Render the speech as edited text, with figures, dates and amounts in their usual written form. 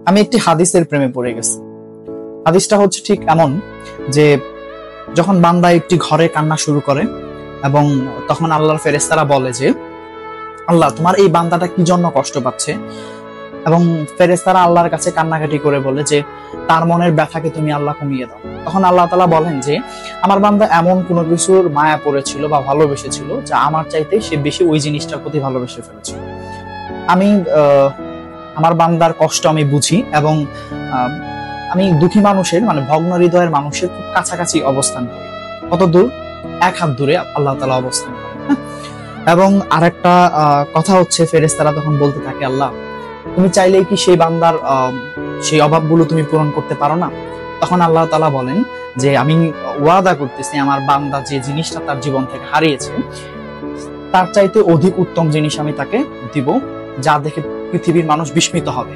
আমি একটি হাদিসের প্রেমে পড়ে গেছি। হাদিসটা হচ্ছে ঠিক এমন যে যখন বান্দা একটি ঘরে কান্না শুরু করে এবং তখন আল্লাহর ফেরেশতারা বলে যে আল্লাহ তোমার এই বান্দাটা কি জন্য কষ্ট পাচ্ছে, এবং ফেরেশতারা আল্লাহর কাছে কান্নাকাটি করে বলে যে তার মনের ব্যথাকে তুমি আল্লাহ কমিয়ে দাও। তখন আল্লাহ তাআলা বলেন যে আমার বান্দা এমন কোনো কিছুর মায়া পড়েছিল বা ভালোবেসেছিল যা আমার চাইতে সে বেশি ওই জিনিসটার প্রতি ভালোবেসে ফেলেছিল। আমি আমার বান্দার কষ্ট আমি বুঝি এবং আমি দুঃখী মানুষের মানে ভগ্ন হৃদয়ের মানুষের খুব কাছাকাছি অবস্থান করি। কত দূর? এক হাত দূরে আল্লাহ তাআলা অবস্থান করেন। এবং আরেকটা কথা হচ্ছে ফেরেশতারা তখন বলতে থাকে আল্লাহ তুমি চাইলেই কি সেই বান্দার সেই অভাবগুলো তুমি পূরণ করতে পারো না? তখন আল্লাহ তাআলা বলেন যে আমি ওয়াদা করতেছি আমার বান্দা যে জিনিসটা তার জীবন থেকে হারিয়েছে তার চাইতে অধিক উত্তম জিনিস আমি তাকে দিব, যা দেখে পৃথিবীর মানুষ বিস্মিত হবে।